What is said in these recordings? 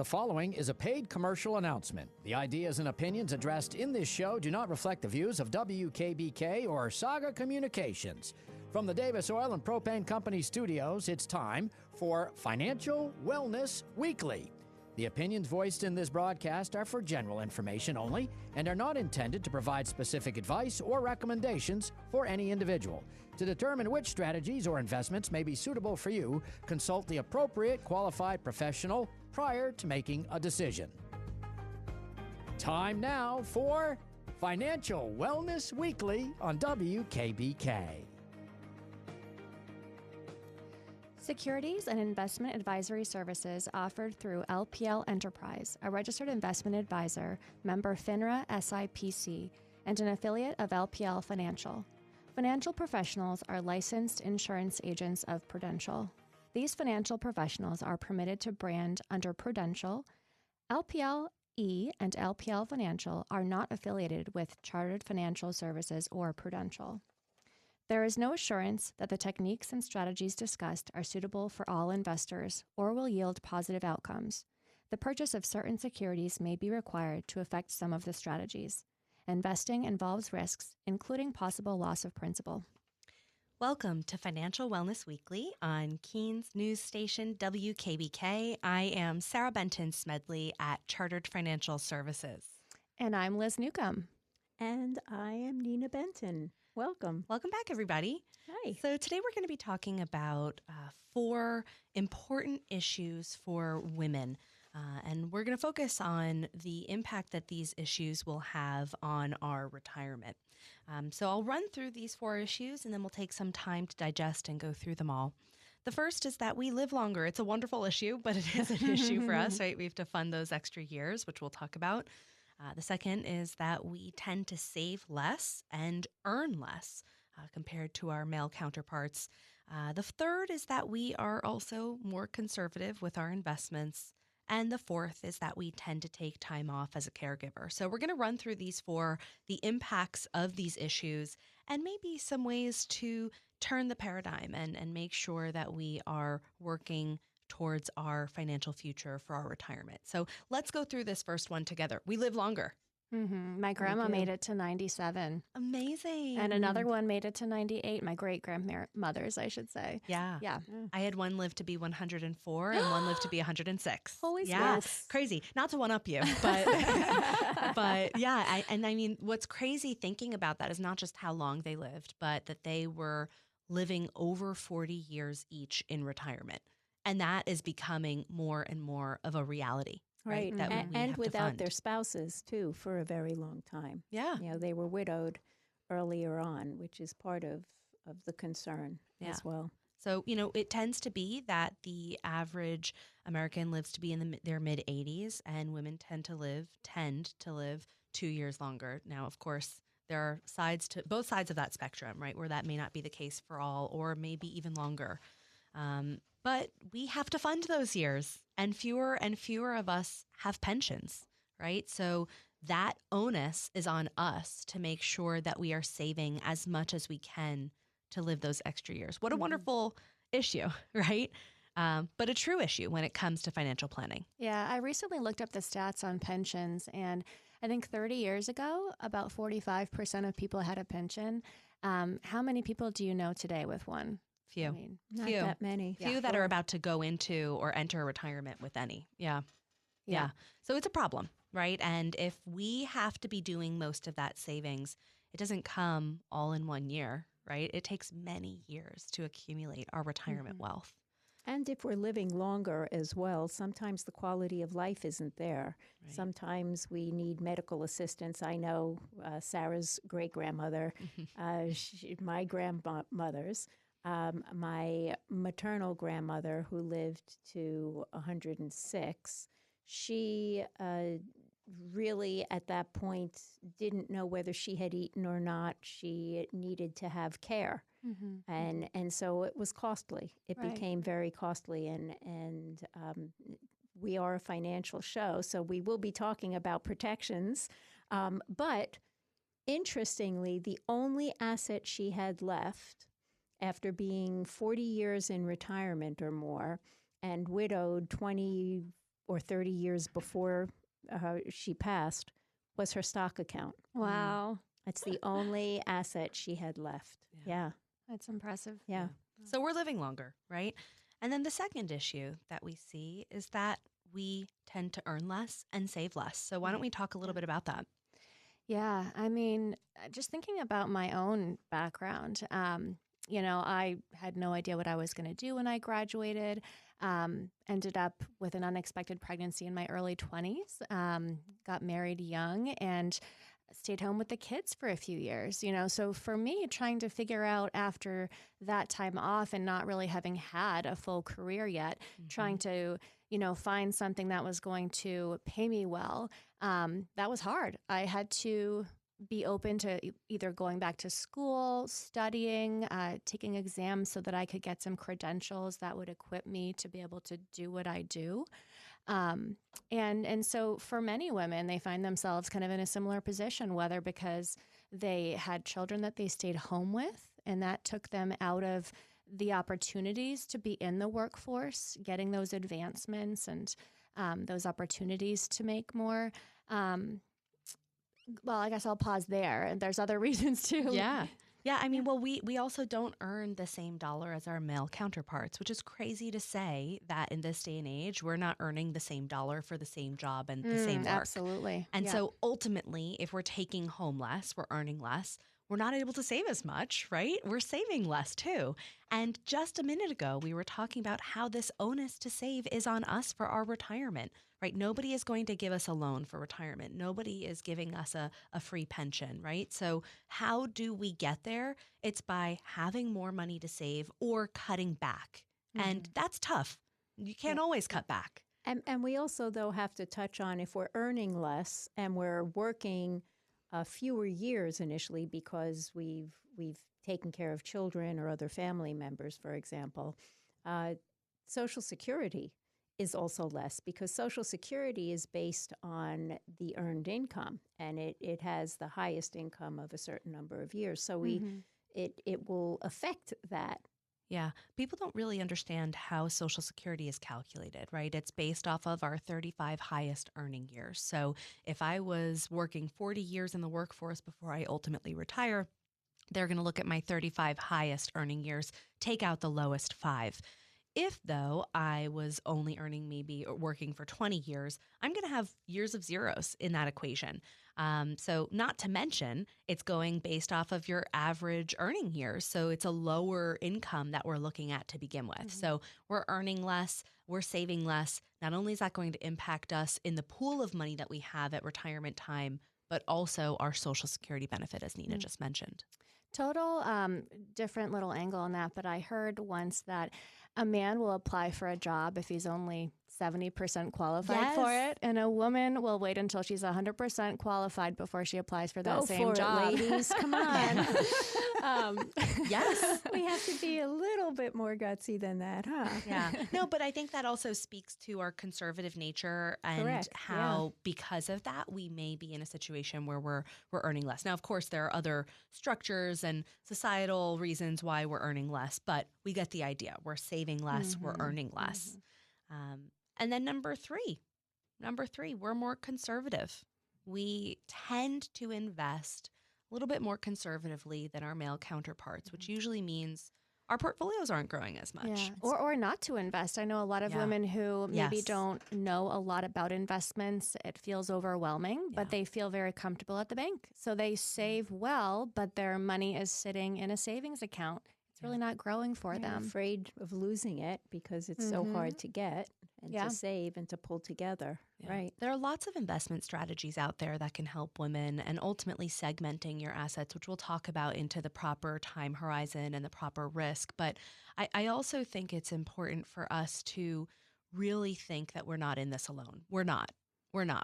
The following is a paid commercial announcement. The ideas and opinions addressed in this show do not reflect the views of WKBK or Saga Communications. From the Davis Oil and Propane Company studios, it's time for Financial Wellness Weekly. The opinions voiced in this broadcast are for general information only and are not intended to provide specific advice or recommendations for any individual. To determine which strategies or investments may be suitable for you, consult the appropriate qualified professional prior to making a decision. Time now for Financial Wellness Weekly on WKBK. Securities and investment advisory services offered through LPL Enterprise, a registered investment advisor, member FINRA SIPC, and an affiliate of LPL Financial. Financial professionals are licensed insurance agents of Prudential. These financial professionals are permitted to brand under Prudential. LPL-E and LPL Financial are not affiliated with Chartered Financial Services or Prudential. There is no assurance that the techniques and strategies discussed are suitable for all investors or will yield positive outcomes. The purchase of certain securities may be required to affect some of the strategies. Investing involves risks, including possible loss of principal. Welcome to Financial Wellness Weekly on Keene's news station WKBK. I am Sarah Benton Smedley at Chartered Financial Services. And I'm Liz Newcomb. And I am Nina Benton. Welcome. Welcome back, everybody. Hi. So today we're going to be talking about 4 important issues for women. And we're going to focus on the impact that these issues will have on our retirement. So I'll run through these 4 issues and then we'll take some time to digest and go through them all. The first is that we live longer. It's a wonderful issue, but it is an issue for us, right? We have to fund those extra years, which we'll talk about. The second is that we tend to save less and earn less compared to our male counterparts. The third is that we are also more conservative with our investments. And the fourth is that we tend to take time off as a caregiver. So we're going to run through these 4, the impacts of these issues, and maybe some ways to turn the paradigm and make sure that we are working towards our financial future for our retirement. So let's go through this first one together. We live longer. Mm-hmm. My grandma made it to 97. Amazing. And another one made it to 98. My great-grandmothers, I should say. Yeah. I had one live to be 104 and one lived to be 106. Holy smokes. Crazy. Not to one-up you, but but yeah. I mean, what's crazy thinking about that is not just how long they lived, but that they were living over 40 years each in retirement. And that is becoming more and more of a reality. Right. That and without their spouses, too, for a very long time. Yeah. You know, they were widowed earlier on, which is part of the concern as well. So, you know, it tends to be that the average American lives to be in their mid-80s, and women tend to live 2 years longer. Now, of course, there are both sides of that spectrum, right, where that may not be the case for all, or maybe even longer. But we have to fund those years, and fewer of us have pensions, right? So that onus is on us to make sure that we are saving as much as we can to live those extra years. What a wonderful issue, right? But a true issue when it comes to financial planning. Yeah, I recently looked up the stats on pensions, and I think 30 years ago, about 45% of people had a pension. How many people do you know today with one? Few. I mean, not that many. Few that are about to go into or enter retirement with any. Yeah. So it's a problem, right? And if we have to be doing most of that savings, it doesn't come all in one year, right? It takes many years to accumulate our retirement wealth. And if we're living longer as well, sometimes the quality of life isn't there. Right. Sometimes we need medical assistance. I know Sarah's great-grandmother, my grandmother's, my maternal grandmother, who lived to 106, she really at that point didn't know whether she had eaten or not. She needed to have care. And so it was costly. It became very costly. And we are a financial show, so we will be talking about protections. But interestingly, the only asset she had left after being 40 years in retirement or more and widowed 20 or 30 years before she passed was her stock account. Wow. It's the only asset she had left. Yeah. That's impressive. Yeah. So we're living longer, right? And then the second issue that we see is that we tend to earn less and save less. So why don't we talk a little bit about that? Yeah, I mean, just thinking about my own background, I had no idea what I was going to do when I graduated. Ended up with an unexpected pregnancy in my early 20s, got married young and stayed home with the kids for a few years, So for me, trying to figure out after that time off and not really having had a full career yet, trying to, find something that was going to pay me well, that was hard. I had to be open to either going back to school, studying, taking exams so that I could get some credentials that would equip me to be able to do what I do. And so for many women, they find themselves kind of in a similar position, whether because they had children that they stayed home with, and that took them out of the opportunities to be in the workforce, getting those advancements and those opportunities to make more. Well, I guess I'll pause there. And there's other reasons too. Yeah. Yeah. I mean, well, we also don't earn the same dollar as our male counterparts, which is crazy to say that in this day and age, we're not earning the same dollar for the same job and the same work. Absolutely. And Yeah. so ultimately, if we're taking home less, we're earning less, we're not able to save as much, right? We're saving less too. And just a minute ago, we were talking about how this onus to save is on us for our retirement, right? Nobody is going to give us a loan for retirement. Nobody is giving us a free pension, right? So how do we get there? It's by having more money to save or cutting back. And that's tough. You can't always cut back. And we also, though, have to touch on if we're earning less and we're working fewer years initially because we've taken care of children or other family members, for example, Social Security is also less because Social Security is based on the earned income, and it has the highest income of a certain number of years. So it will affect that. Yeah. People don't really understand how Social Security is calculated, right? It's based off of our 35 highest earning years. So if I was working 40 years in the workforce before I ultimately retire, they're going to look at my 35 highest earning years, take out the lowest 5. If, though, I was only earning maybe working for 20 years, I'm going to have years of zeros in that equation. So not to mention, it's going based off of your average earning years. So it's a lower income that we're looking at to begin with. So we're earning less, we're saving less. Not only is that going to impact us in the pool of money that we have at retirement time, but also our Social Security benefit, as Nina just mentioned. Total different little angle on that, but I heard once that a man will apply for a job if he's only 70% qualified for it, and a woman will wait until she's 100% qualified before she applies for that same job. Ladies, come on. Yes. We have to be a little bit more gutsy than that, huh? Yeah. No, but I think that also speaks to our conservative nature and Correct. how because of that, we may be in a situation where we're earning less. Now, of course, there are other structures and societal reasons why we're earning less, but we get the idea. We're saving less, we're earning less. And then number three, we're more conservative. We tend to invest a little bit more conservatively than our male counterparts, which usually means our portfolios aren't growing as much. Yeah. Or not to invest. I know a lot of women who maybe don't know a lot about investments. It feels overwhelming, but they feel very comfortable at the bank. So they save well, but their money is sitting in a savings account. It's really not growing for They're them. afraid of losing it because it's so hard to get and to save and to pull together. Yeah. Right. There are lots of investment strategies out there that can help women and ultimately segmenting your assets, which we'll talk about into the proper time horizon and the proper risk. But I also think it's important for us to really think that we're not in this alone. We're not.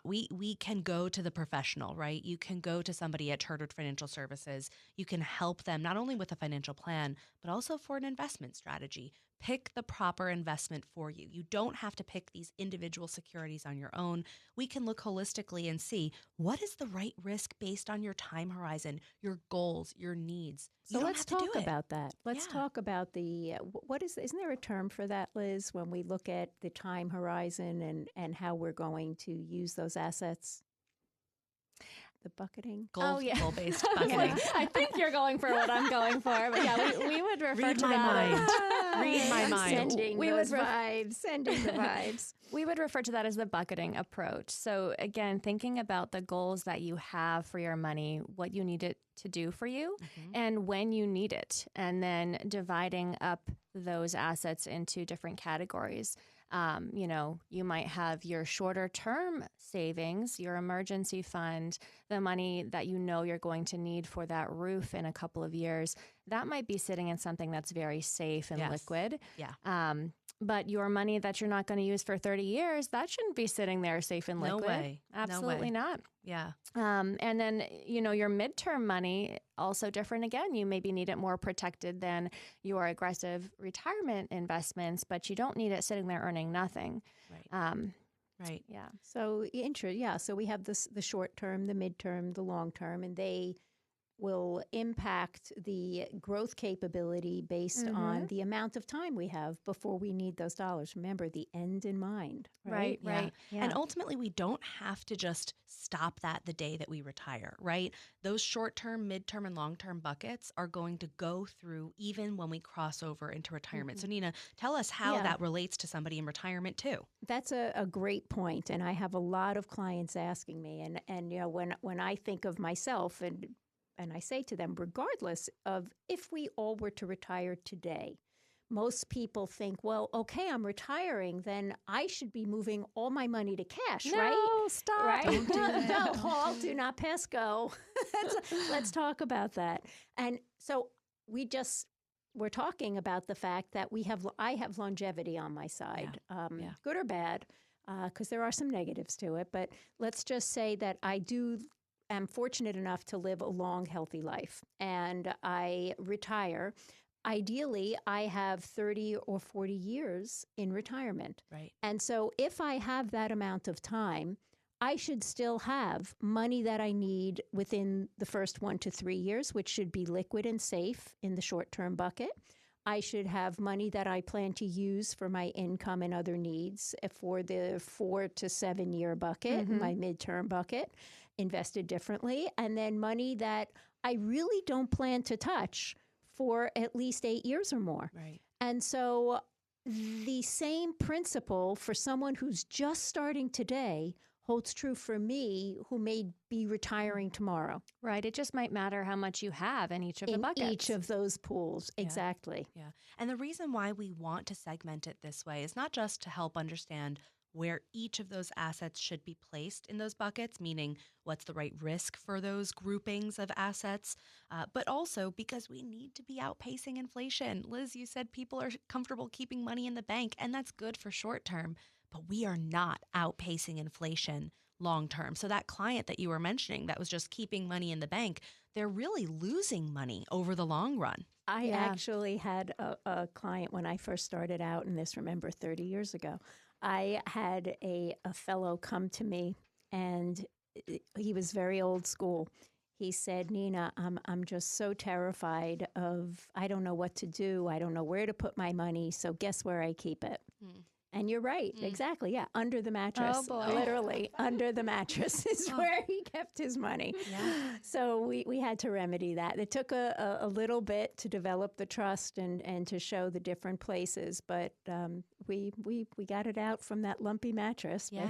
We can go to the professional, right? You can go to somebody at Chartered Financial Services. You can help them not only with a financial plan, but also for an investment strategy. pick the proper investment for you. You don't have to pick these individual securities on your own. We can look holistically and see what is the right risk based on your time horizon, your goals, your needs. So You don't let's have to do talk it. about that. Let's Yeah. talk about the isn't there a term for that, Liz, when we look at the time horizon and how we're going to use those assets? The bucketing? Goal-based bucketing. I think you're going for what I'm going for, but yeah, we would refer Read to my that. mind. Read my mind. Sending We those would vibes, sending the vibes. We would refer to that as the bucketing approach. So again, thinking about the goals that you have for your money, what you need it to do for you, and when you need it, and then dividing up those assets into different categories. You might have your shorter term savings, your emergency fund, the money that you know you're going to need for that roof in a couple of years. That might be sitting in something that's very safe and Yes. liquid. Yeah. But your money that you're not going to use for 30 years, that shouldn't be sitting there safe and No liquid. way. No Absolutely way. not. Yeah. And then, your midterm money, also different again. You maybe need it more protected than your aggressive retirement investments, but you don't need it sitting there earning nothing. Right. Right. Yeah. So so we have the short term, the midterm, the long term, and they will impact the growth capability based on the amount of time we have before we need those dollars. Remember, the end in mind. Right. Right. Yeah. And ultimately, we don't have to just stop that the day that we retire, right? Those short-term, mid-term, and long-term buckets are going to go through even when we cross over into retirement. So Nina, tell us how that relates to somebody in retirement too. That's a great point, and I have a lot of clients asking me, and when I think of myself and I say to them, regardless of if we all were to retire today, most people think, well, okay, I'm retiring, then I should be moving all my money to cash, right? No, stop. Right? Don't do that. No, Paul, do not pass go. Let's talk about that. And so we're talking about the fact that I have longevity on my side, good or bad, because there are some negatives to it. But let's just say that am fortunate enough to live a long, healthy life, and I retire. Ideally, I have 30 or 40 years in retirement. Right. And so if I have that amount of time, I should still have money that I need within the first 1 to 3 years, which should be liquid and safe in the short-term bucket. I should have money that I plan to use for my income and other needs for the 4 to 7 year bucket, my midterm bucket, invested differently. And then money that I really don't plan to touch for at least 8 years or more. Right. And so the same principle for someone who's just starting today holds true for me who may be retiring tomorrow. Right. It just might matter how much you have in each of the buckets. In each of those pools. Yeah. Exactly. Yeah. And the reason why we want to segment it this way is not just to help understand where each of those assets should be placed in those buckets, meaning what's the right risk for those groupings of assets, but also because we need to be outpacing inflation. Liz, you said people are comfortable keeping money in the bank, and that's good for short term, but we are not outpacing inflation long term. So that client that you were mentioning that was just keeping money in the bank, they're really losing money over the long run. I actually had a client when I first started out in this, remember 30 years ago. I had a fellow come to me, and he was very old school. He said, Nina, I'm just so terrified I don't know what to do. I don't know where to put my money. So guess where I keep it? And you're right. Exactly. Yeah. Under the mattress. Oh, boy. Literally under the mattress is where he kept his money. Yeah. So we had to remedy that. It took a little bit to develop the trust and to show the different places, but we got it out from that lumpy mattress. Yeah.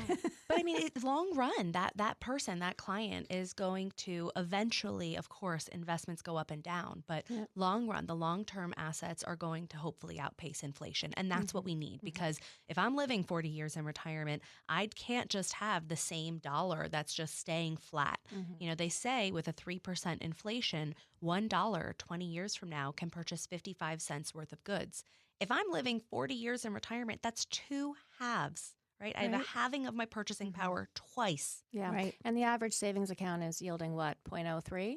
But I mean, long run, that person, that client is going to eventually, of course, investments go up and down, but long run, the long-term assets are going to hopefully outpace inflation. And that's what we need, because if I'm living 40 years in retirement, I can't just have the same dollar that's just staying flat. You know, they say with a 3% inflation, $1 20 years from now can purchase 55 cents worth of goods. If I'm living 40 years in retirement, that's 2 halves right? I have a halving of my purchasing power twice. Yeah. Right. And the average savings account is yielding what, 0.03?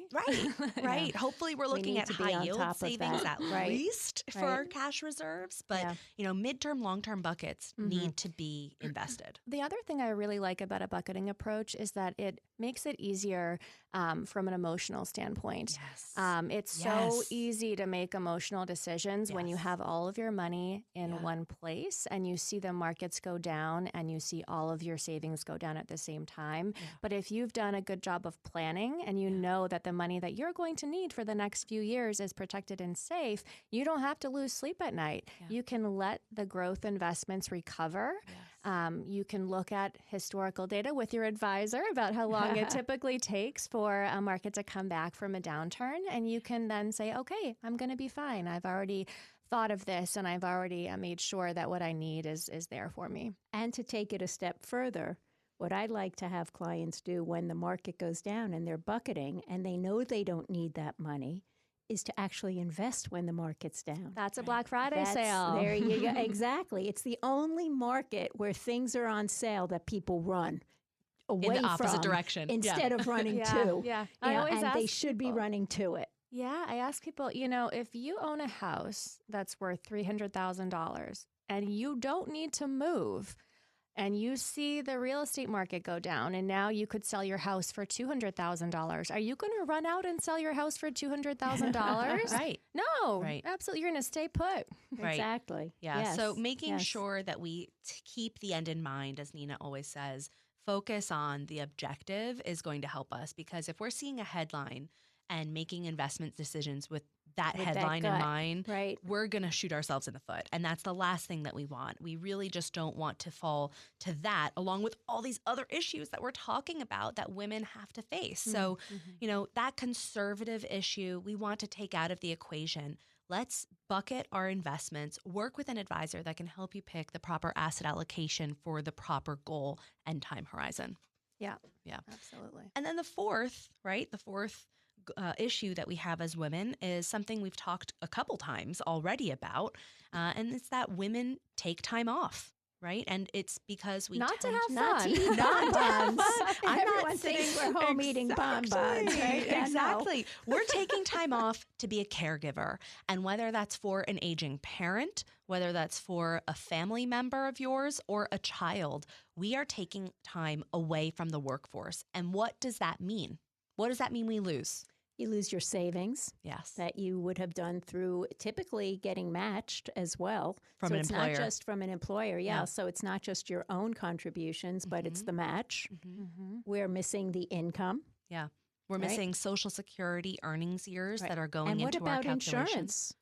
Right. Hopefully we're looking need at to be high on yield top of savings that. at Right. least for Right. our cash reserves. But, Yeah. midterm, long-term buckets need to be invested. The other thing I really like about a bucketing approach is that it makes it easier from an emotional standpoint. Yes. It's so easy to make emotional decisions when you have all of your money in one place and you see the markets go down and you see all of your savings go down at the same time. Yeah. But if you've done a good job of planning and you know that the money that you're going to need for the next few years is protected and safe, you don't have to lose sleep at night. Yeah. You can let the growth investments recover. Yes. You can look at historical data with your advisor about how long it typically takes for a market to come back from a downturn. And you can then say, okay, I'm going to be fine. I've already thought of this and I've already made sure that what I need is there for me. And to take it a step further, what I like to have clients do when the market goes down and they're bucketing and they know they don't need that money is to actually invest when the market's down. That's a Black Friday That's- sale. There you go. Exactly. It's the only market where things are on sale that people run away In the opposite from direction. instead of running Yeah, to. yeah. You I know, always and they ask should be people. running to it. Yeah, I ask people, if you own a house that's worth $300,000 and you don't need to move and you see the real estate market go down and now you could sell your house for $200,000, are you going to run out and sell your house for $200,000? Right. No, Right. absolutely. You're going to stay put. Right. Exactly. Yeah. Yes. So making Yes. sure that we keep the end in mind, as Nina always says, focus on the objective is going to help us, because if we're seeing a headline and making investment decisions with that With that headline in gut, mind, right. we're going to shoot ourselves in the foot. And that's the last thing that we want. We really just don't want to fall to that, along with all these other issues that we're talking about that women have to face. So, that conservative issue we want to take out of the equation. Let's bucket our investments, work with an advisor that can help you pick the proper asset allocation for the proper goal and time horizon. Yeah. Yeah. Absolutely. And then the fourth issue that we have as women is something we've talked a couple times already about, and it's that women take time off, right? And it's because we Not to tend have Not fun. to eat bonbons. I'm not Everyone thinks we're home eating bonbons, right? Yeah, no. Exactly. We're taking time off to be a caregiver. And whether that's for an aging parent, whether that's for a family member of yours or a child, we are taking time away from the workforce. And what does that mean? What does that mean we lose? You lose your savings Yes. that you would have done through typically getting matched as well. From so an it's employer. not just from an employer. Yeah. Yeah. So it's not just your own contributions, but it's the match. Mm-hmm. We're missing the income. Yeah. We're Right. missing Social Security earnings years Right. that are going And what into our about calculations. insurance?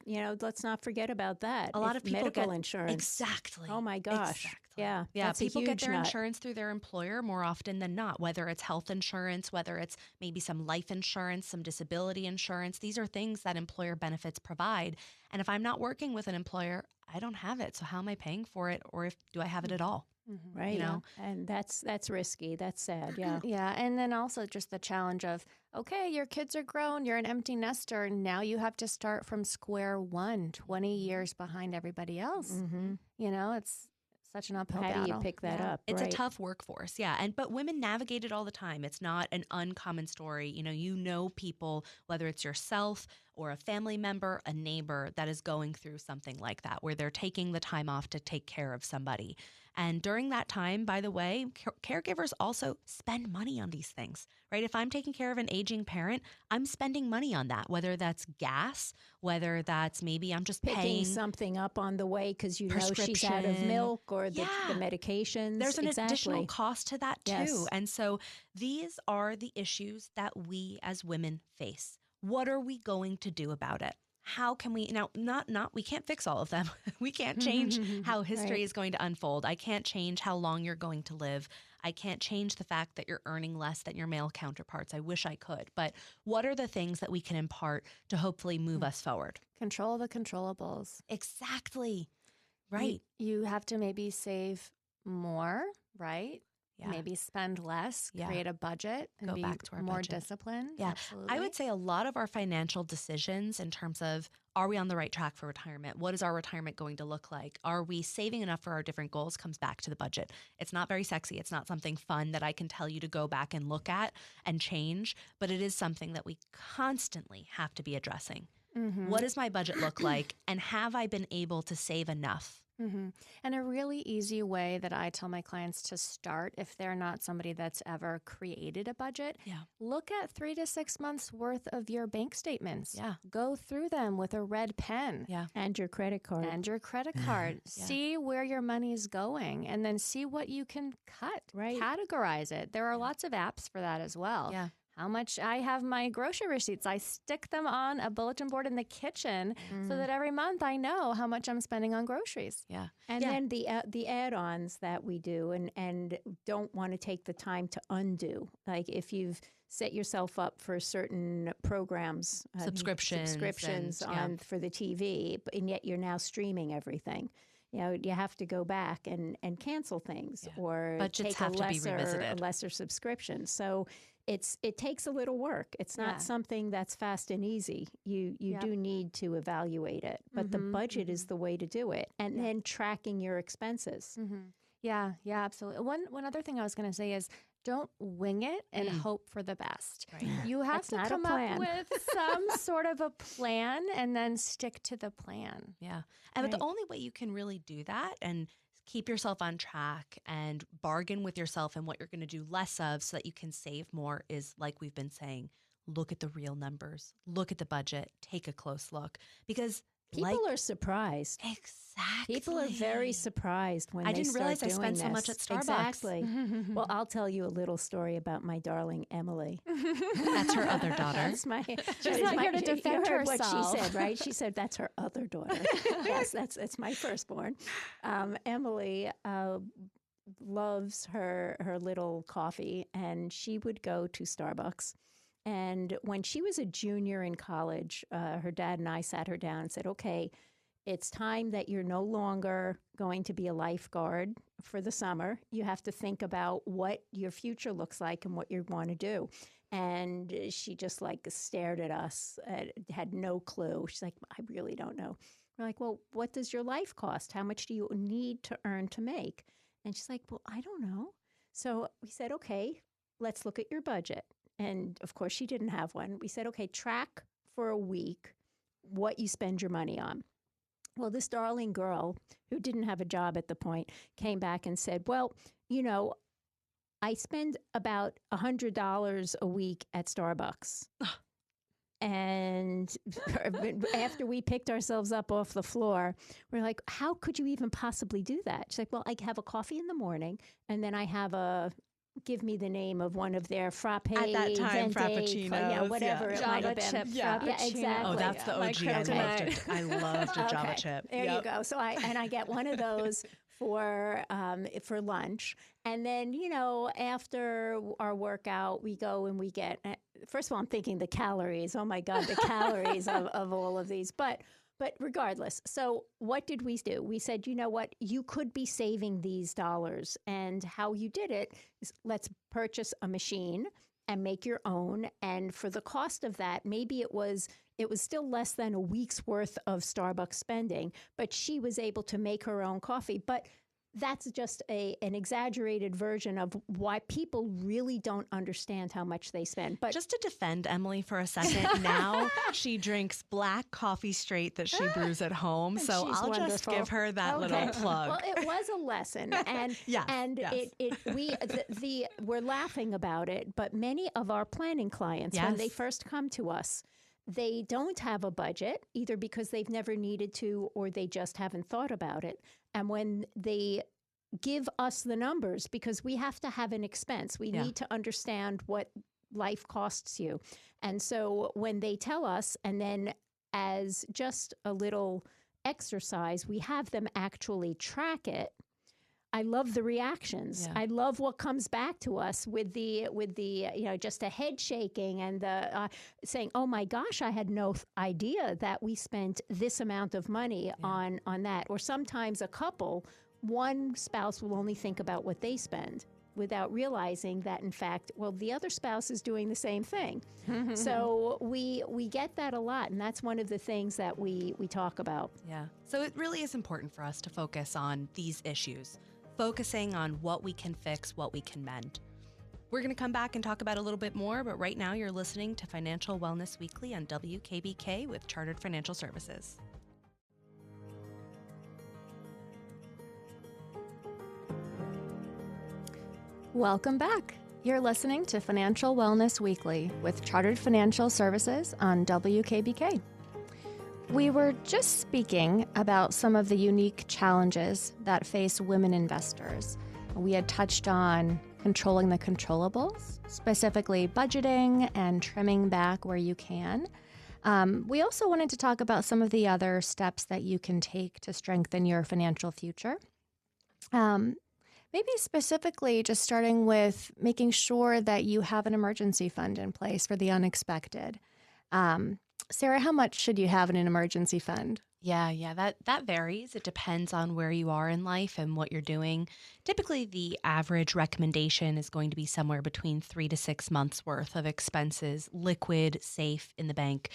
Yeah. Let's not forget about that. A lot of people medical get insurance. Exactly. Oh my gosh. Exactly. Yeah. Yeah, that's a people get huge their nut. insurance through their employer more often than not, whether it's health insurance, whether it's maybe some life insurance, some disability insurance. These are things that employer benefits provide. And if I'm not working with an employer, I don't have it. So how am I paying for it? Or do I have it at all? Right. You know? And that's risky. That's sad. Yeah. Yeah. And then also just the challenge of, okay, your kids are grown, you're an empty nester, and now you have to start from square one, 20 years behind everybody else. Mm-hmm. It's such an uphill How battle. do you pick that Yeah. up? It's right. a tough workforce, yeah. But women navigate it all the time. It's not an uncommon story. You know people, whether it's yourself or a family member, a neighbor that is going through something like that, where they're taking the time off to take care of somebody. And during that time, by the way, caregivers also spend money on these things, right? If I'm taking care of an aging parent, I'm spending money on that, whether that's gas, whether that's maybe I'm just Picking paying something up on the way because you know she's out of prescription. milk or the Yeah. medications. There's an exactly. additional cost to that too. Yes. And so these are the issues that we as women face. What are we going to do about it? How can we we can't fix all of them. We can't change how history Right. is going to unfold. I can't change how long you're going to live. I can't change the fact that you're earning less than your male counterparts. I wish I could. But what are the things that we can impart to hopefully move us forward? Control the controllables. Exactly. Right. You have to maybe save more, right? maybe spend less, Yeah. create a budget, and Go be back to our more budget. disciplined. Yeah. Absolutely. I would say a lot of our financial decisions in terms of, are we on the right track for retirement? What is our retirement going to look like? Are we saving enough for our different goals? Comes back to the budget. It's not very sexy. It's not something fun that I can tell you to go back and look at and change, but it is something that we constantly have to be addressing. What does my budget look like? And have I been able to save enough? And a really easy way that I tell my clients to start, if they're not somebody that's ever created a budget, look at 3 to 6 months worth of your bank statements. Yeah. Go through them with a red pen. Yeah. And your credit card. And your credit card. See where your money's going and then see what you can cut. Right. Categorize it. There are lots of apps for that as well. Yeah. How much I have my grocery receipts. I stick them on a bulletin board in the kitchen so that every month I know how much I'm spending on groceries. Yeah. And then the add-ons that we do and don't want to take the time to undo. Like if you've set yourself up for certain programs, Subscriptions and, for the TV, and yet you're now streaming everything. You have to go back and cancel things or Budgets take have a to be revisited. lesser subscription. So it takes a little work. It's not something that's fast and easy. You do need to evaluate it, but the budget is the way to do it. And then tracking your expenses. Yeah, absolutely. One other thing I was going to say is don't wing it and hope for the best. Right. You have That's to not a come plan. up with some sort of a plan and then stick to the plan. Yeah. And but the only way you can really do that and keep yourself on track and bargain with yourself and what you're going to do less of so that you can save more is, like we've been saying, look at the real numbers, look at the budget, take a close look, because People are surprised. Exactly. People are very surprised when I they didn't start realize I doing spent so this. much at Starbucks. Exactly. Well, I'll tell you a little story about my darling Emily. That's her other daughter. That's my. She's not here to defend you heard what herself. she said, right? She said that's her other daughter. Yes, that's my firstborn. Emily loves her little coffee, and she would go to Starbucks. And when she was a junior in college, her dad and I sat her down and said, okay, it's time that you're no longer going to be a lifeguard for the summer. You have to think about what your future looks like and what you want to do. And she just stared at us, had no clue. She's like, I really don't know. We're like, well, what does your life cost? How much do you need to earn to make? And she's like, well, I don't know. So we said, okay, let's look at your budget. And of course, she didn't have one. We said, okay, track for a week what you spend your money on. Well, this darling girl who didn't have a job at the point came back and said, well, I spend about $100 a week at Starbucks. And after we picked ourselves up off the floor, we're like, how could you even possibly do that? She's like, well, I have a coffee in the morning, and then I have give me the name of one of their frappe. At that time, venti, frappuccinos. whatever it might have been. Yeah, exactly. Oh, that's the OG. I loved a Java chip. There you go. So I get one of those for lunch. And then, after our workout, we go and we get, first of all, I'm thinking the calories. Oh my God, the calories of all of these. But regardless, so what did we do? We said, you know what? You could be saving these dollars. And how you did it is, let's purchase a machine and make your own. And for the cost of that, maybe it was still less than a week's worth of Starbucks spending, but she was able to make her own coffee. But that's just an exaggerated version of why people really don't understand how much they spend. But just to defend Emily for a second, now she drinks black coffee straight that she brews at home. So she's I'll wonderful. just give her that little plug. Well, it was a lesson, and Yes, we're laughing about it. But many of our planning clients, when they first come to us, they don't have a budget, either because they've never needed to or they just haven't thought about it. And when they give us the numbers, because we have to have an expense, we need to understand what life costs you. And so when they tell us, and then as just a little exercise, we have them actually track it. I love the reactions. I love what comes back to us with the just a head shaking and the saying, "Oh my gosh, I had no idea that we spent this amount of money on that." Or sometimes a couple, one spouse will only think about what they spend, without realizing that, in fact, well, the other spouse is doing the same thing. So we get that a lot, and that's one of the things that we talk about. Yeah. So it really is important for us to focus on these issues, focusing on what we can fix, what we can mend. We're going to come back and talk about a little bit more, but right now you're listening to Financial Wellness Weekly on WKBK with Chartered Financial Services. Welcome back. You're listening to Financial Wellness Weekly with Chartered Financial Services on WKBK. We were just speaking about some of the unique challenges that face women investors. We had touched on controlling the controllables, specifically budgeting and trimming back where you can. We also wanted to talk about some of the other steps that you can take to strengthen your financial future. Maybe specifically just starting with making sure that you have an emergency fund in place for the unexpected. Sarah, how much should you have in an emergency fund? Yeah, that varies. It depends on where you are in life and what you're doing. Typically, the average recommendation is going to be somewhere between 3 to 6 months worth of expenses, liquid, safe in the bank.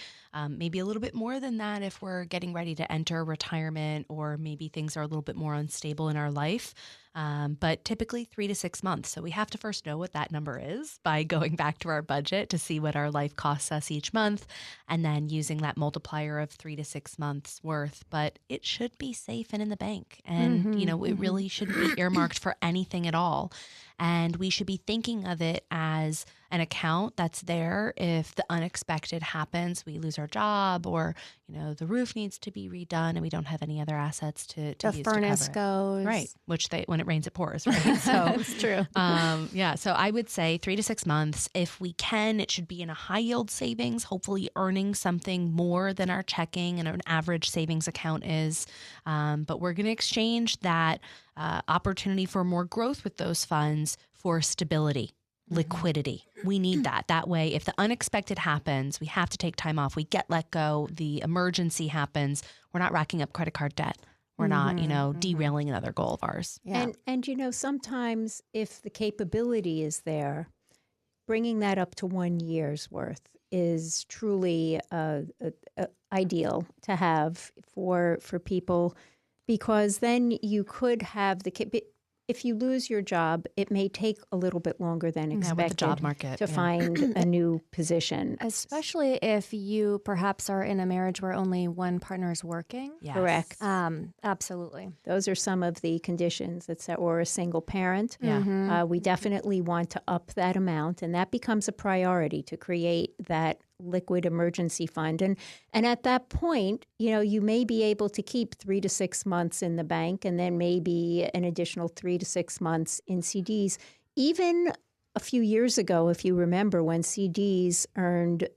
Maybe a little bit more than that if we're getting ready to enter retirement or maybe things are a little bit more unstable in our life. But typically 3 to 6 months. So we have to first know what that number is by going back to our budget to see what our life costs us each month, and then using that multiplier of 3 to 6 months worth. But it should be safe and in the bank. And, it really shouldn't be earmarked for anything at all. And we should be thinking of it as an account that's there if the unexpected happens, we lose our job, or, the roof needs to be redone and we don't have any other assets to use The furnace to cover it. goes. Right. Which when it rains, it pours, right? So That's true. so I would say 3 to 6 months. If we can, it should be in a high yield savings, hopefully earning something more than our checking and an average savings account is. But we're going to exchange that opportunity for more growth with those funds for stability, liquidity. We need that. That way, if the unexpected happens, we have to take time off, we get let go, the emergency happens, we're not racking up credit card debt. We're not, derailing another goal of ours. Yeah. And sometimes if the capability is there, bringing that up to 1 year's worth is truly ideal to have for people, because then you could have if you lose your job, it may take a little bit longer than expected with the job market, to find a new position. Especially if you perhaps are in a marriage where only one partner is working. Yes. Correct. Absolutely. Those are some of the conditions or a single parent. Yeah. We definitely want to up that amount, and that becomes a priority to create that liquid emergency fund. And at that point, you may be able to keep 3 to 6 months in the bank and then maybe an additional 3 to 6 months in CDs. Even a few years ago, if you remember, when CDs earned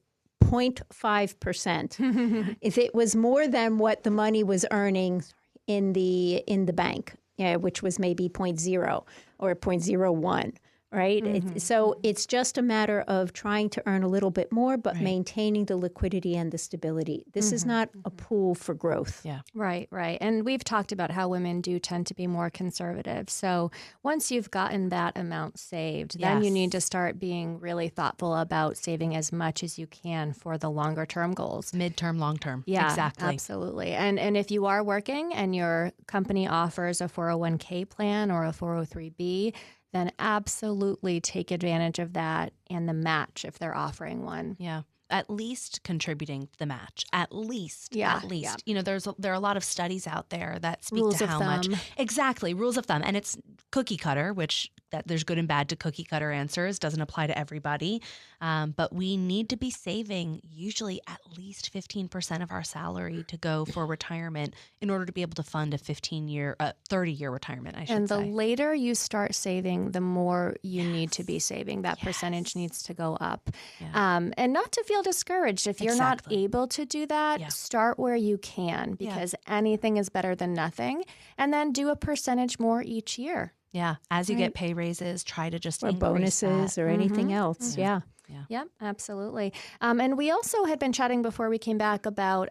0.5%, if it was more than what the money was earning in the bank, which was maybe 0.0 or 0.01. Right. So it's just a matter of trying to earn a little bit more, but maintaining the liquidity and the stability. This is not a pool for growth. Yeah. Right. And we've talked about how women do tend to be more conservative. So once you've gotten that amount saved, then you need to start being really thoughtful about saving as much as you can for the longer term goals. Midterm, long term. Yeah, exactly. Absolutely. And if you are working and your company offers a 401k plan or a 403b, then absolutely take advantage of that and the match if they're offering one. Yeah. At least contributing to the match. At least. Yeah. There are a lot of studies out there that speak Rules to of how thumb. much. Exactly. Rules of thumb. And it's cookie cutter, which that there's good and bad to cookie cutter answers. Doesn't apply to everybody. But we need to be saving usually at least 15% of our salary to go for retirement in order to be able to fund a 30-year retirement, I should say. And the later you start saving, the more you need to be saving. That percentage needs to go up. Yeah. And not to feel discouraged. If you're not able to do that, start where you can, because anything is better than nothing. And then do a percentage more each year. Yeah. As you get pay raises, try to just or increase bonuses that. or anything else. Yeah. Yep, absolutely. And we also had been chatting before we came back about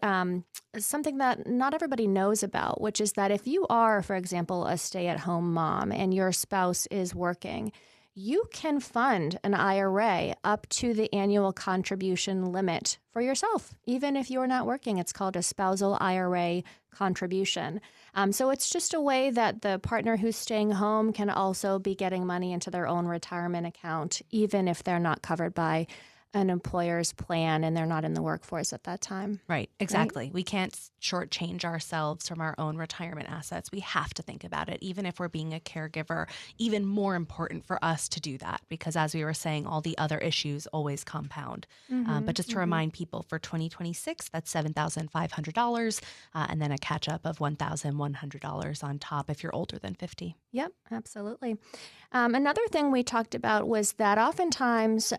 something that not everybody knows about, which is that if you are, for example, a stay-at-home mom and your spouse is working, you can fund an IRA up to the annual contribution limit for yourself, even if you're not working. It's called a spousal IRA contribution. So it's just a way that the partner who's staying home can also be getting money into their own retirement account, even if they're not covered by an employer's plan and they're not in the workforce at that time. Right, exactly. Right? We can't shortchange ourselves from our own retirement assets. We have to think about it, even if we're being a caregiver. Even more important for us to do that because, as we were saying, all the other issues always compound. But just to remind people, for 2026, that's $7,500, and then a catch up of $1,100 on top if you're older than 50. Yep, absolutely. Another thing we talked about was that oftentimes,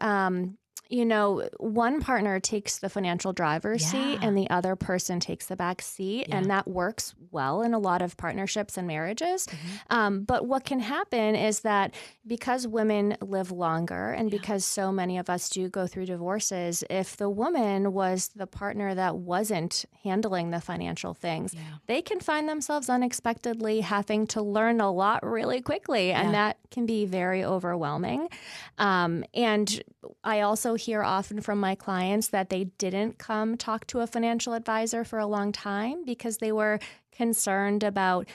one partner takes the financial driver's seat and the other person takes the back seat. And that works well in a lot of partnerships and marriages. But what can happen is that because women live longer and because so many of us do go through divorces, if the woman was the partner that wasn't handling the financial things, they can find themselves unexpectedly having to learn a lot really quickly. And that can be very overwhelming. And I also hear often from my clients that they didn't come talk to a financial advisor for a long time because they were concerned about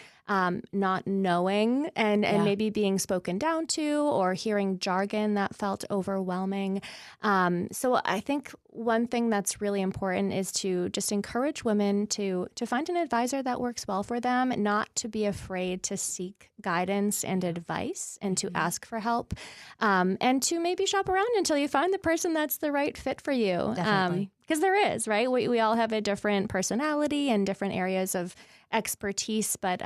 not knowing and maybe being spoken down to or hearing jargon that felt overwhelming. So I think one thing that's really important is to just encourage women to find an advisor that works well for them, not to be afraid to seek guidance and advice and to ask for help, and to maybe shop around until you find the person that's the right fit for you. Definitely. Because there is, right? We all have a different personality and different areas of expertise, but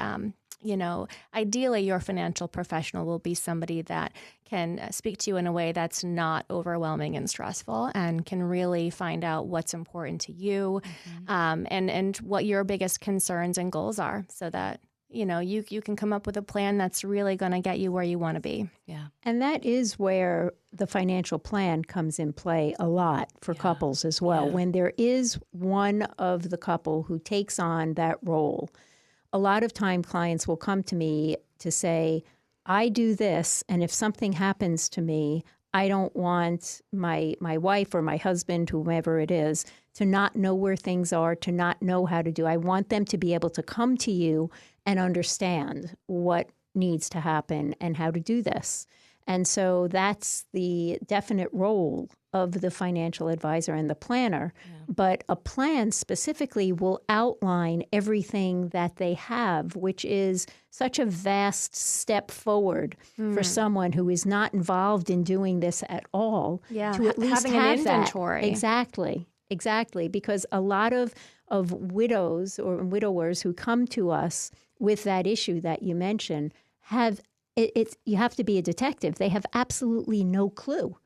ideally your financial professional will be somebody that can speak to you in a way that's not overwhelming and stressful and can really find out what's important to you, and what your biggest concerns and goals are so that you can come up with a plan that's really going to get you where you want to be. Yeah. And that is where the financial plan comes in play a lot for couples as well. When there is one of the couple who takes on that role, a lot of time clients will come to me to say, I do this, and if something happens to me, I don't want my wife or my husband, whomever it is, to not know where things are, to not know how to do. I want them to be able to come to you and understand what needs to happen and how to do this. And so that's the definite role of the financial advisor and the planner. But a plan specifically will outline everything that they have, which is such a vast step forward for someone who is not involved in doing this at all. To at least having have an inventory. That. Exactly. Because a lot of widows or widowers who come to us with that issue that you mentioned you have to be a detective. They have absolutely no clue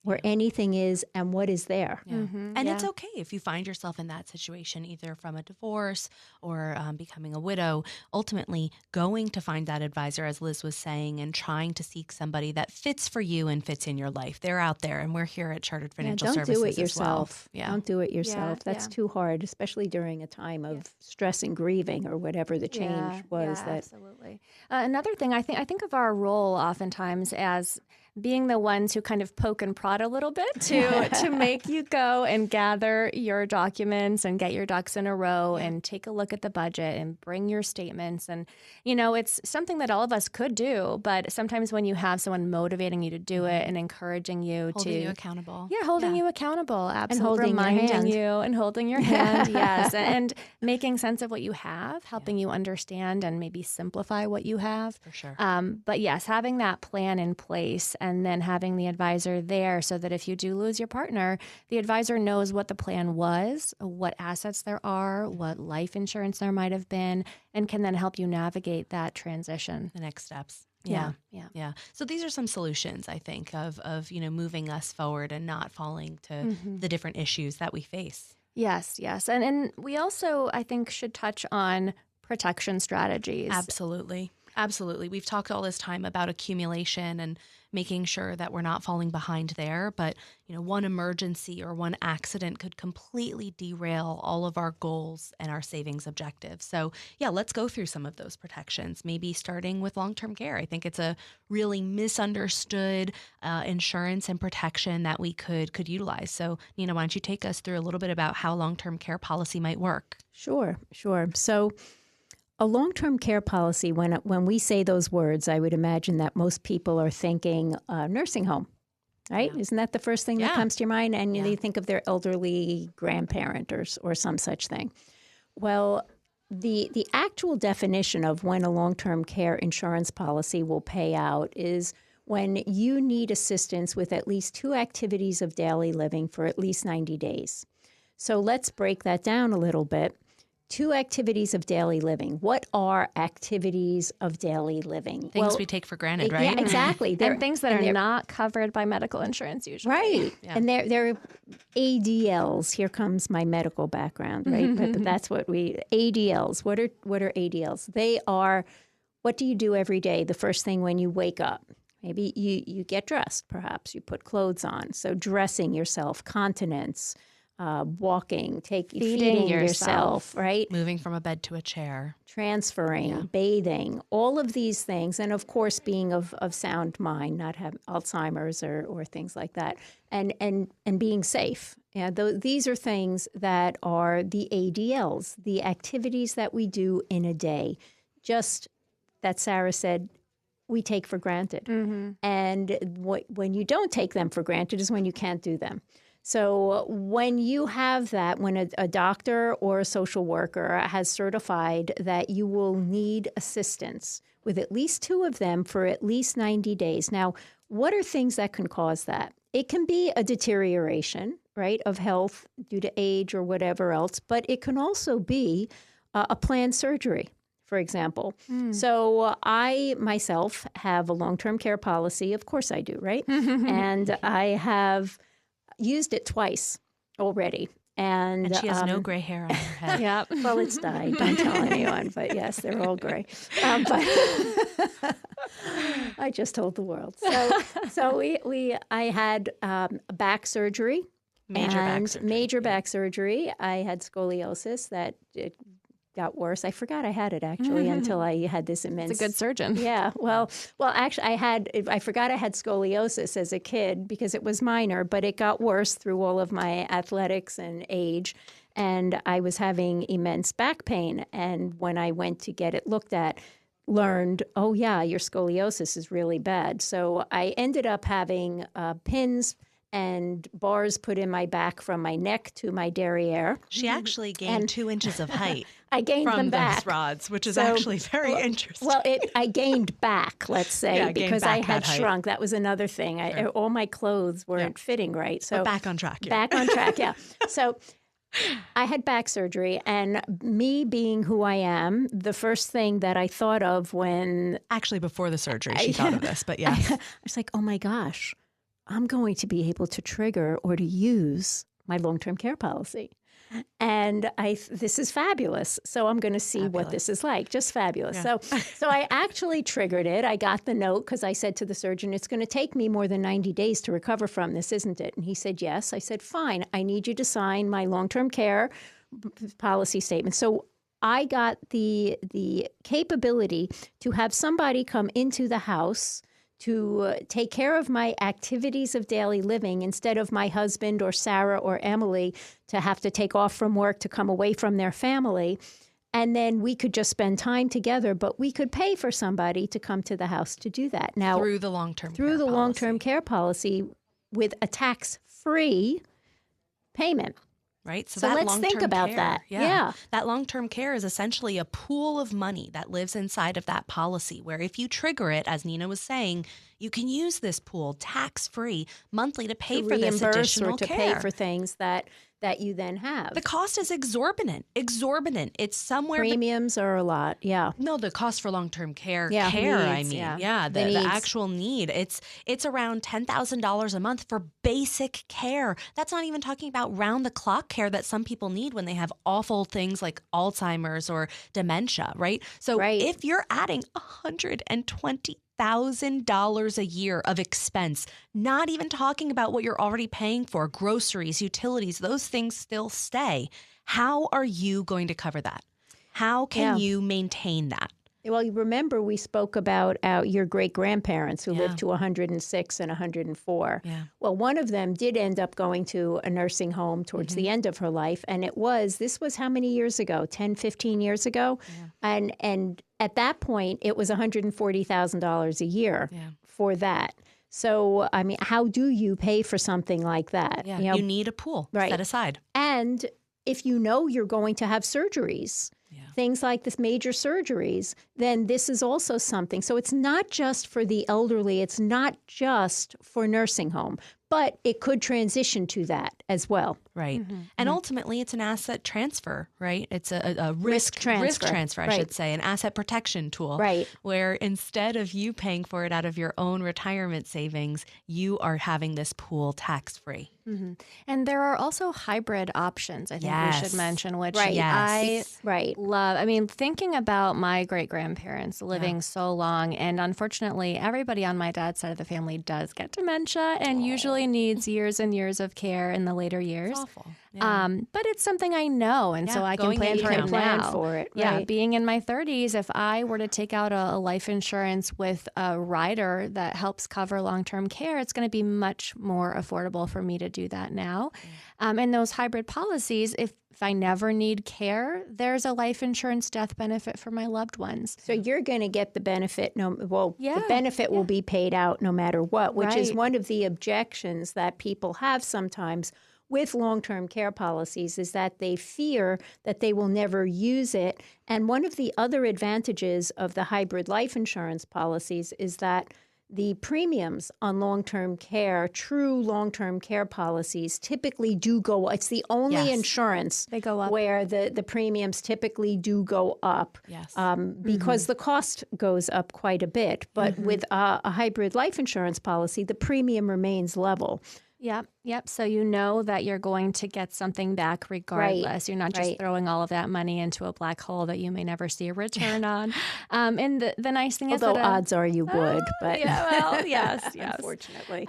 where anything is and what is there. And it's okay if you find yourself in that situation, either from a divorce or becoming a widow. Ultimately, going to find that advisor, as Liz was saying, and trying to seek somebody that fits for you and fits in your life. They're out there, and we're here at Chartered Financial Services Don't do it yourself. As well. Don't do it yourself. That's too hard, especially during a time of stress and grieving or whatever the change was. Absolutely. Another thing, I think of our role oftentimes as being the ones who kind of poke and prod a little bit to make you go and gather your documents and get your ducks in a row and take a look at the budget and bring your statements. And, it's something that all of us could do, but sometimes when you have someone motivating you to do it and encouraging you holding you accountable. Holding you accountable. Absolutely. And holding reminding you and holding your hand. Yes. And making sense of what you have, helping you understand and maybe simplify what you have. For sure. But yes, having that plan in place and then having the advisor there so that if you do lose your partner, the advisor knows what the plan was, what assets there are, what life insurance there might have been, and can then help you navigate that transition. The next steps. Yeah. So these are some solutions, I think, of moving us forward and not falling to the different issues that we face. Yes. And we also, I think, should touch on protection strategies. Absolutely. We've talked all this time about accumulation and making sure that we're not falling behind there. But, one emergency or one accident could completely derail all of our goals and our savings objectives. So yeah, let's go through some of those protections, maybe starting with long-term care. I think it's a really misunderstood insurance and protection that we could utilize. So Nina, why don't you take us through a little bit about how long-term care policy might work? Sure. So a long-term care policy, when we say those words, I would imagine that most people are thinking nursing home, right? Yeah. Isn't that the first thing that comes to your mind? And they think of their elderly grandparent or some such thing. Well, the actual definition of when a long-term care insurance policy will pay out is when you need assistance with at least 2 activities of daily living for at least 90 days. So let's break that down a little bit. 2 activities of daily living. What are activities of daily living? Things we take for granted, right? Yeah, exactly. And things that are not covered by medical insurance usually. Right. Yeah. And they're ADLs. Here comes my medical background, right? But that's what ADLs. What are ADLs? They are, what do you do every day? The first thing when you wake up. Maybe you get dressed, perhaps. You put clothes on. So dressing yourself, continence, walking, feeding yourself, right? Moving from a bed to a chair. Transferring, bathing, all of these things. And of course, being of sound mind, not have Alzheimer's or things like that. And being safe. Yeah, these are things that are the ADLs, the activities that we do in a day. Just that Sarah said, we take for granted. Mm-hmm. And when you don't take them for granted is when you can't do them. So when you have that, when a doctor or a social worker has certified that you will need assistance with at least 2 of them for at least 90 days. Now, what are things that can cause that? It can be a deterioration, right, of health due to age or whatever else, but it can also be a planned surgery, for example. So I myself have a long-term care policy. Of course I do, right? And I have used it twice already. And she has no gray hair on her head. Yeah. Well, it's dyed. Don't tell anyone. But yes, they're all gray. But I just told the world. So I had back surgery. Major back surgery. I had scoliosis that it got worse. I forgot I had it actually until I had this immense. It's a good surgeon. Yeah. Well, actually, I forgot I had scoliosis as a kid because it was minor, but it got worse through all of my athletics and age, and I was having immense back pain. And when I went to get it looked at, learned, oh yeah, your scoliosis is really bad. So I ended up having pins and bars put in my back from my neck to my derriere. She actually gained 2 inches of height. I gained them back. From those rods, which is actually very interesting. Well, I gained back, let's say, because I had shrunk. That was another thing. All my clothes weren't fitting right. So but back on track. Yeah. Back on track, yeah. So I had back surgery, and me being who I am, the first thing that I thought of when... Actually, before the surgery, she thought of this, but yeah. I was like, oh my gosh, I'm going to be able to trigger or to use my long-term care policy. And this is fabulous. So I'm going to see what this is like. Just fabulous. Yeah. So I actually triggered it. I got the note because I said to the surgeon, it's going to take me more than 90 days to recover from this, isn't it? And he said, yes. I said, fine. I need you to sign my long-term care policy statement. So I got the capability to have somebody come into the house to take care of my activities of daily living instead of my husband or Sarah or Emily to have to take off from work to come away from their family. And then we could just spend time together, but we could pay for somebody to come to the house to do that. Now, through the long-term care policy with a tax-free payment. Right. So let's think about that. Yeah. That long-term care is essentially a pool of money that lives inside of that policy where if you trigger it, as Nina was saying, you can use this pool tax-free monthly to pay for this additional or to care. Pay for things that you then have. The cost is exorbitant. It's somewhere. Premiums are a lot. Yeah. No, the cost for long-term care. Needs, The actual need. It's around $10,000 a month for basic care. That's not even talking about round-the-clock care that some people need when they have awful things like Alzheimer's or dementia, right? So if you're adding $120,000 $1,000 a year of expense, not even talking about what you're already paying for, groceries, utilities, those things still stay. How are you going to cover that? How can you maintain that? Well, you remember we spoke about your great-grandparents who lived to 106 and 104. Yeah. Well, one of them did end up going to a nursing home towards the end of her life. And this was how many years ago? 10, 15 years ago? Yeah. And at that point, it was $140,000 a year for that. So, I mean, how do you pay for something like that? Yeah. You need a pool set aside. And if you know you're going to have surgeries, things like this major surgeries, then this is also something. So it's not just for the elderly. It's not just for nursing home, but it could transition to that as well. Right. And ultimately, it's an asset transfer, right? It's a risk transfer, I should say, an asset protection tool. Right. Where instead of you paying for it out of your own retirement savings, you are having this pool tax-free. And there are also hybrid options, I think we should mention, which I love. I mean, thinking about my great-grandparents living so long, and unfortunately, everybody on my dad's side of the family does get dementia and usually needs years and years of care in the later years. It's awful. Yeah. But it's something I know, and so I can plan for it now. Yeah, being in my 30s, if I were to take out a life insurance with a rider that helps cover long-term care, it's going to be much more affordable for me to do that now. And those hybrid policies, if I never need care, there's a life insurance death benefit for my loved ones. So you're going to get the benefit. The benefit will be paid out no matter what, which is one of the objections that people have sometimes with long-term care policies, is that they fear that they will never use it. And one of the other advantages of the hybrid life insurance policies is that the premiums on long-term care, true long-term care policies, typically do go. It's the only insurance they go up, where the premiums typically do go up, because the cost goes up quite a bit. But with a hybrid life insurance policy, the premium remains level. Yep. So you know that you're going to get something back regardless. Right. You're not just throwing all of that money into a black hole that you may never see a return on. And the nice thing is that odds are you would, but yes, unfortunately.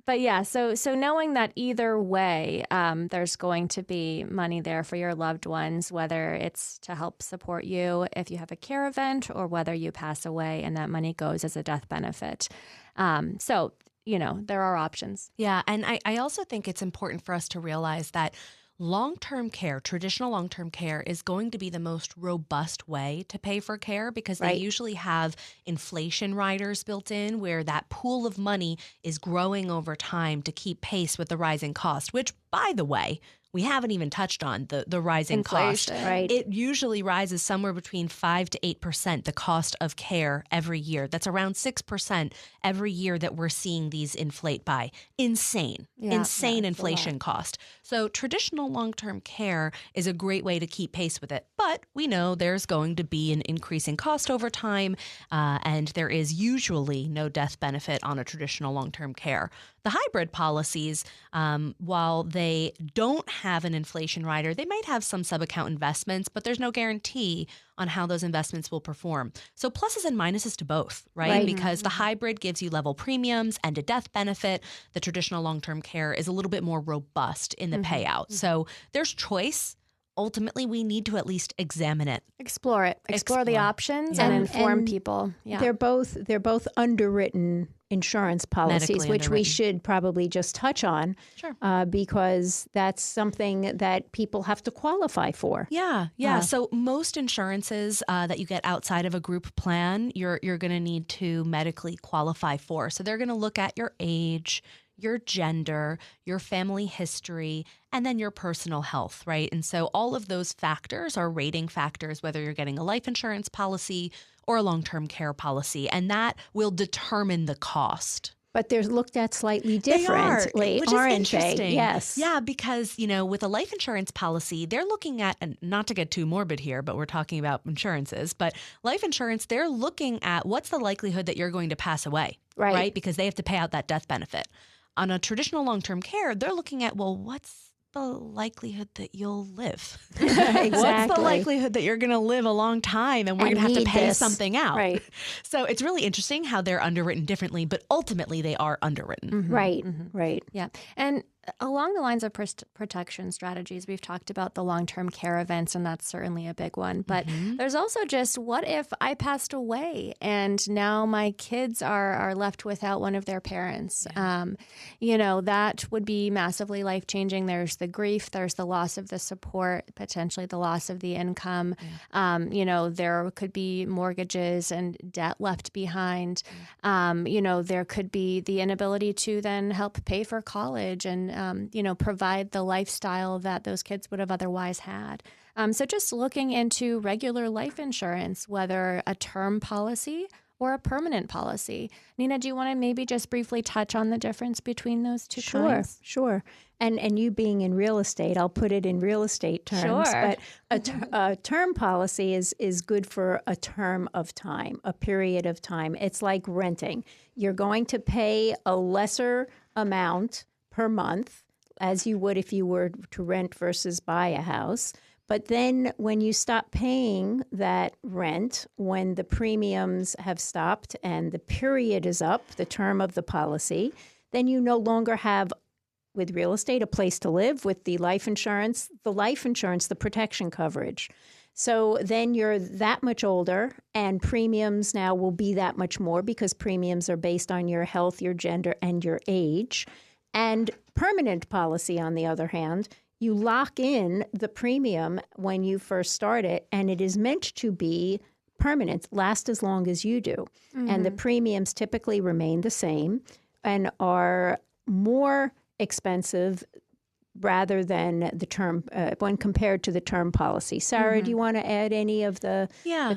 But yeah, so knowing that either way, there's going to be money there for your loved ones, whether it's to help support you if you have a care event or whether you pass away, and that money goes as a death benefit. So there are options. Yeah. And I also think it's important for us to realize that long-term care, traditional long-term care, is going to be the most robust way to pay for care, because they usually have inflation riders built in, where that pool of money is growing over time to keep pace with the rising cost, which, by the way, we haven't even touched on the rising cost. Right. It usually rises somewhere between 5 to 8%, the cost of care every year. That's around 6% every year that we're seeing these inflate by. Insane inflation cost. So traditional long-term care is a great way to keep pace with it. But we know there's going to be an increasing cost over time, and there is usually no death benefit on a traditional long-term care. The hybrid policies, while they don't have an inflation rider, they might have some sub-account investments, but there's no guarantee on how those investments will perform. So pluses and minuses to both, right? Because the hybrid gives you level premiums and a death benefit. The traditional long-term care is a little bit more robust in the payout. So there's choice. Ultimately, we need to at least examine it. Explore it. Explore the options and inform people. Yeah. They're both underwritten insurance policies, which we should probably just touch on, because that's something that people have to qualify for. Yeah. So most insurances that you get outside of a group plan, you're going to need to medically qualify for. So they're going to look at your age, your gender, your family history, and then your personal health, right? And so all of those factors are rating factors, whether you're getting a life insurance policy or a long-term care policy, and that will determine the cost. But they're looked at slightly differently, which is aren't interesting. they? Yes. Yeah, because, with a life insurance policy, they're looking at, and not to get too morbid here, but we're talking about insurances, but life insurance, they're looking at what's the likelihood that you're going to pass away, right? Because they have to pay out that death benefit. On a traditional long-term care, they're looking at, well, what's the likelihood that you'll live? Exactly. What's the likelihood that you're going to live a long time and we're going to have to pay something out? Right. So it's really interesting how they're underwritten differently, but ultimately they are underwritten. Right. Right. Yeah. And along the lines of protection strategies, we've talked about the long-term care events, and that's certainly a big one. But there's also just, what if I passed away and now my kids are left without one of their parents? That would be massively life-changing. There's the grief, there's the loss of the support, potentially the loss of the income. There could be mortgages and debt left behind. There could be the inability to then help pay for college and provide the lifestyle that those kids would have otherwise had. So just looking into regular life insurance, whether a term policy or a permanent policy. Nina, do you want to maybe just briefly touch on the difference between those two kinds? Sure. And you being in real estate, I'll put it in real estate terms. Sure. But a term policy is good for a term of time, a period of time. It's like renting. You're going to pay a lesser amount per month as you would if you were to rent versus buy a house. But then when you stop paying that rent, when the premiums have stopped and the period is up, the term of the policy, then you no longer have, with real estate, a place to live. With the life insurance, the protection coverage. So then you're that much older, and premiums now will be that much more because premiums are based on your health, your gender, and your age. And permanent policy, on the other hand, you lock in the premium when you first start it, and it is meant to be permanent, last as long as you do. And the premiums typically remain the same and are more expensive rather than the term when compared to the term policy. Sarah, do you want to add any of the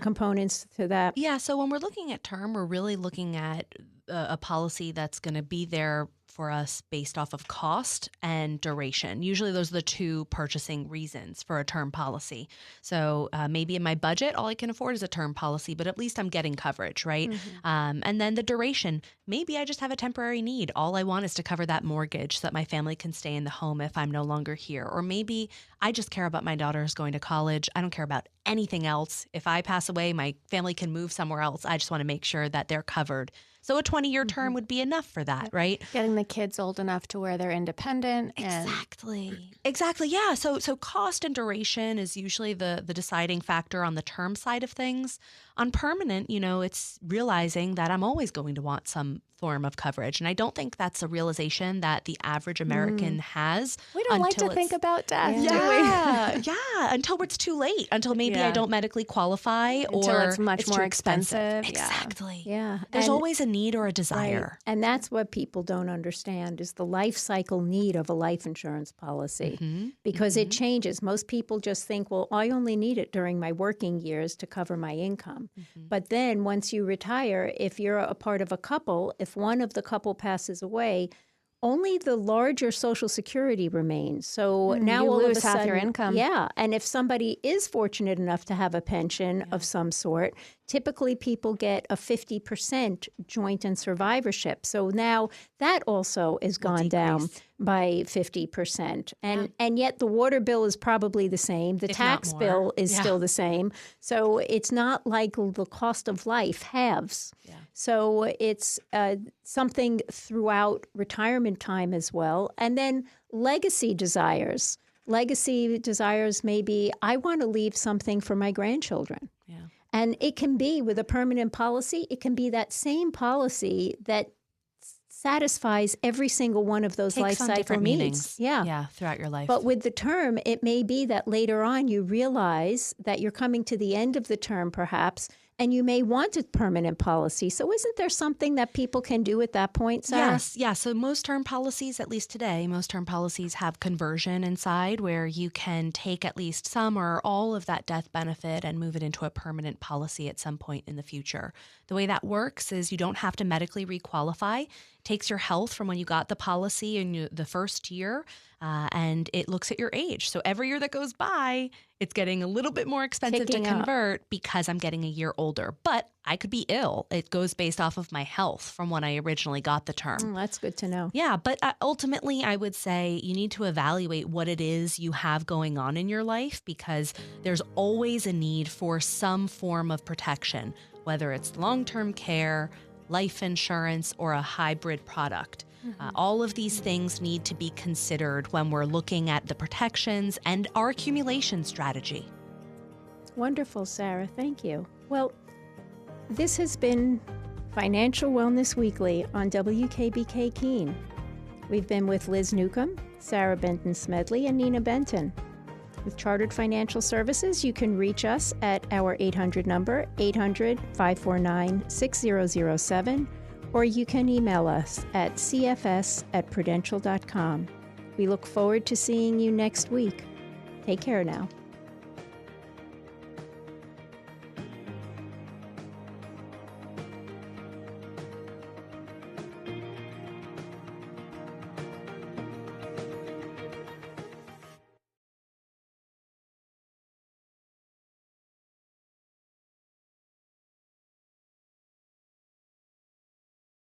components to that? Yeah. So when we're looking at term, we're really looking at a policy that's going to be there for us based off of cost and duration. Usually those are the two purchasing reasons for a term policy. So maybe in my budget, all I can afford is a term policy, but at least I'm getting coverage, right? And then the duration, maybe I just have a temporary need. All I want is to cover that mortgage so that my family can stay in the home if I'm no longer here. Or maybe I just care about my daughters going to college. I don't care about anything else. If I pass away, my family can move somewhere else. I just want to make sure that they're covered. So a 20-year term would be enough for that, right? Getting the kids old enough to where they're independent. Exactly. Yeah. So cost and duration is usually the deciding factor on the term side of things. On permanent, it's realizing that I'm always going to want some form of coverage. And I don't think that's a realization that the average American has. We don't like to think about death, do we? Yeah, until it's too late, until maybe I don't medically qualify until or it's much more expensive. Exactly. Yeah. There's always a need or a desire. Right. And that's what people don't understand is the life cycle need of a life insurance policy because it changes. Most people just think, well, I only need it during my working years to cover my income. But then once you retire, if you're a part of a couple, if one of the couple passes away, only the larger Social Security remains. So now you all lose of a sudden, half your income. Yeah. And if somebody is fortunate enough to have a pension of some sort, typically people get a 50% joint and survivorship. So now that also is gone down by 50%. And yet the water bill is probably the same. The tax bill is still the same. So it's not like the cost of life halves. Yeah. So it's something throughout retirement time as well. And then legacy desires. Legacy desires may be, I want to leave something for my grandchildren. Yeah. And it can be with a permanent policy, it can be that same policy that satisfies every single one of those life cycle needs. Yeah, throughout your life. But with the term, it may be that later on you realize that you're coming to the end of the term perhaps, and you may want a permanent policy. So isn't there something that people can do at that point, Sarah? Yes. Yeah. So most term policies, at least today, most term policies have conversion inside where you can take at least some or all of that death benefit and move it into a permanent policy at some point in the future. The way that works is you don't have to medically requalify. It takes your health from when you got the policy in the first year and it looks at your age. So every year that goes by, it's getting a little bit more expensive Ticking to up. convert because I'm getting a year older. But I could be ill. It goes based off of my health from when I originally got the term. That's good to know. Yeah, but ultimately, I would say you need to evaluate what it is you have going on in your life, because there's always a need for some form of protection, whether it's long-term care, life insurance, or a hybrid product. All of these things need to be considered when we're looking at the protections and our accumulation strategy. Wonderful, Sarah. Thank you. Well, this has been Financial Wellness Weekly on WKBK Keene. We've been with Liz Newcomb, Sarah Benton-Smedley, and Nina Benton. With Chartered Financial Services, you can reach us at our 800 number, 800-549-6007, or you can email us at cfs@prudential.com. We look forward to seeing you next week. Take care now.